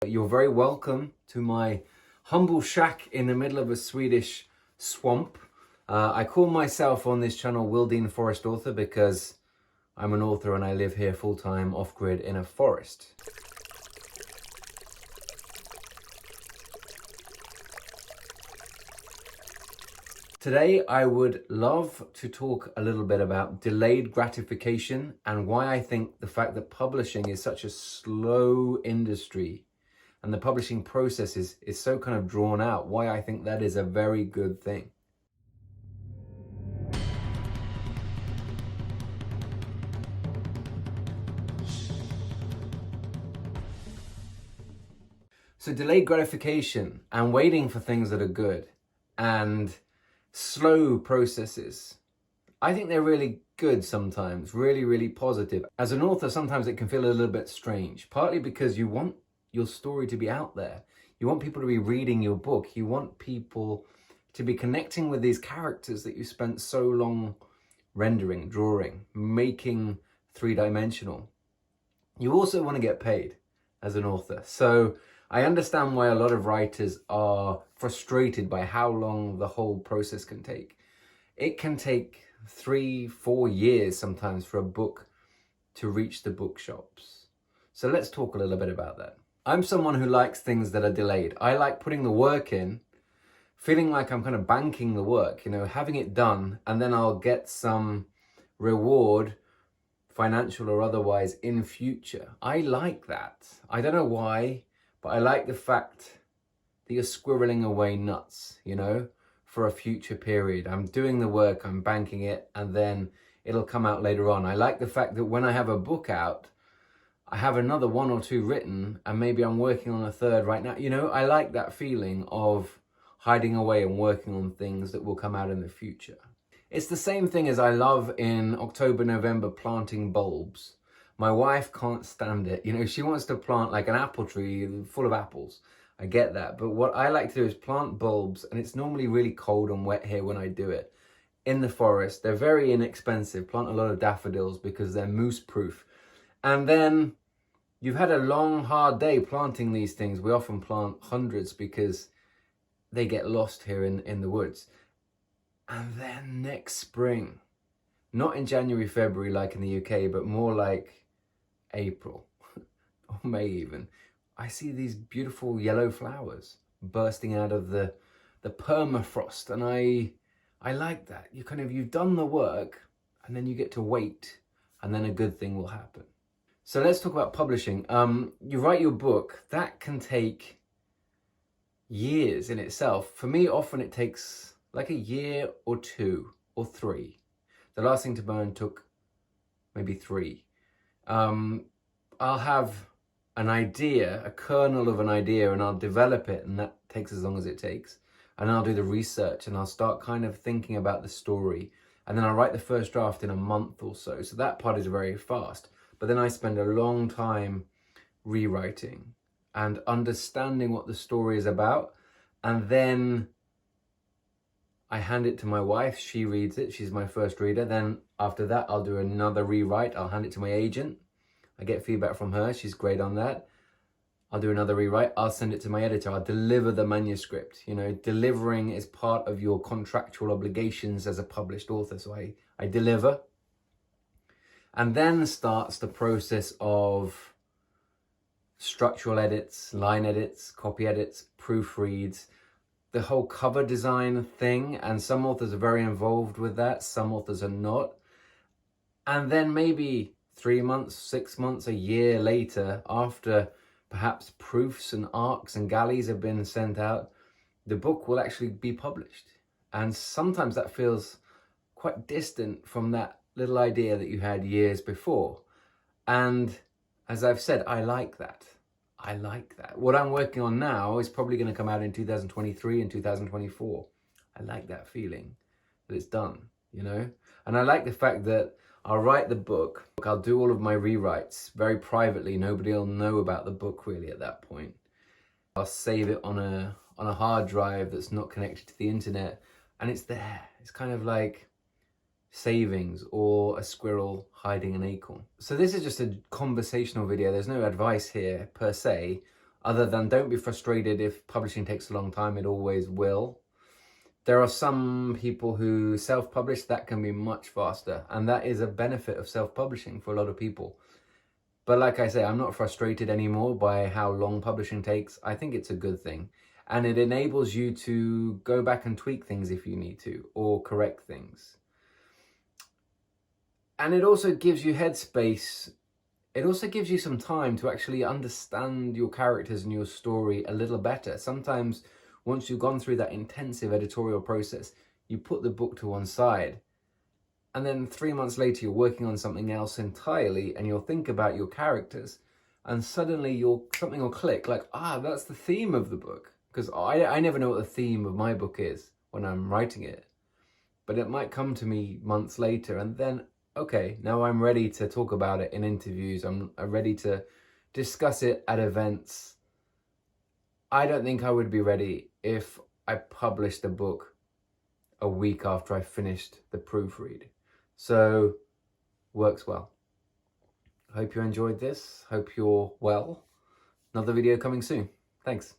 You're very welcome to my humble shack in the middle of a Swedish swamp. I call myself on this channel Wildine Forest Author because I'm an author and I live here full-time off-grid in a forest. Today I would love to talk a little bit about delayed gratification and why I think the fact that publishing is such a slow industry and the publishing process is so kind of drawn out, why I think that is a very good thing. So delayed gratification and waiting for things that are good and slow processes, I think they're really good sometimes, really positive. As an author, sometimes it can feel a little bit strange, partly because you want your story to be out there. You want people to be reading your book. You want people to be connecting with these characters that you spent so long rendering, drawing, making three-dimensional. You also want to get paid as an author. So I understand why a lot of writers are frustrated by how long the whole process can take. It can take 3-4 years sometimes for a book to reach the bookshops. So let's talk a little bit about that. I'm someone who likes things that are delayed. I like putting the work in, feeling like I'm kind of banking the work, having it done, and then I'll get some reward, financial or otherwise, in future. I like that. I don't know why, but I like the fact that you're squirreling away nuts, for a future period. I'm doing the work, I'm banking it, and then it'll come out later on. I like the fact that when I have a book out, I have another 1 or 2 written, and maybe I'm working on a third right now. I like that feeling of hiding away and working on things that will come out in the future. It's the same thing as I love in October, November, planting bulbs. My wife can't stand it. She wants to plant like an apple tree full of apples. I get that. But what I like to do is plant bulbs, and it's normally really cold and wet here when I do it. In the forest, they're very inexpensive. Plant a lot of daffodils because they're moose-proof. And then you've had a long, hard day planting these things. We often plant hundreds because they get lost here in the woods. And then next spring, not in January, February like in the UK, but more like April or May even, I see these beautiful yellow flowers bursting out of the permafrost. And I like that. You've done the work and then you get to wait and then a good thing will happen. So let's talk about publishing. You write your book, that can take years in itself. For me, often it takes like a year or 2 or 3. The Last Thing to Burn took maybe 3. I'll have an idea, a kernel of an idea, and I'll develop it, and that takes as long as it takes. And I'll do the research, and I'll start kind of thinking about the story. And then I'll write the first draft in a month or so. So that part is very fast. But then I spend a long time rewriting and understanding what the story is about. And then I hand it to my wife. She reads it. She's my first reader. Then after that, I'll do another rewrite. I'll hand it to my agent. I get feedback from her. She's great on that. I'll do another rewrite. I'll send it to my editor. I'll deliver the manuscript. Delivering is part of your contractual obligations as a published author. So I deliver. And then starts the process of structural edits, line edits, copy edits, proofreads, the whole cover design thing. And some authors are very involved with that. Some authors are not. And then maybe 3 months, 6 months, a year later, after perhaps proofs and arcs and galleys have been sent out, the book will actually be published. And sometimes that feels quite distant from that little idea that you had years before. And as I've said, I like that. I like that. What I'm working on now is probably going to come out in 2023 and 2024. I like that feeling that it's done, And I like the fact that I'll write the book. I'll do all of my rewrites very privately. Nobody will know about the book really at that point. I'll save it on a hard drive that's not connected to the internet, and it's there. It's kind of like savings or a squirrel hiding an acorn. So this is just a conversational video. There's no advice here per se. other than don't be frustrated if publishing takes a long time, it always will. There are some people who self-publish that can be much faster, and that is a benefit of self-publishing for a lot of people. But like I say, I'm not frustrated anymore by how long publishing takes. I think it's a good thing. And it enables you to go back and tweak things if you need to, or correct things. And it also gives you headspace. It also gives you some time to actually understand your characters and your story a little better. Sometimes once you've gone through that intensive editorial process, you put the book to one side, and then 3 months later you're working on something else entirely, and you'll think about your characters, and suddenly something will click, like, that's the theme of the book. Because I never know what the theme of my book is when I'm writing it, but it might come to me months later, and then, okay, now I'm ready to talk about it in interviews. I'm ready to discuss it at events. I don't think I would be ready if I published a book a week after I finished the proofread. So, works well. Hope you enjoyed this. Hope you're well. Another video coming soon. Thanks.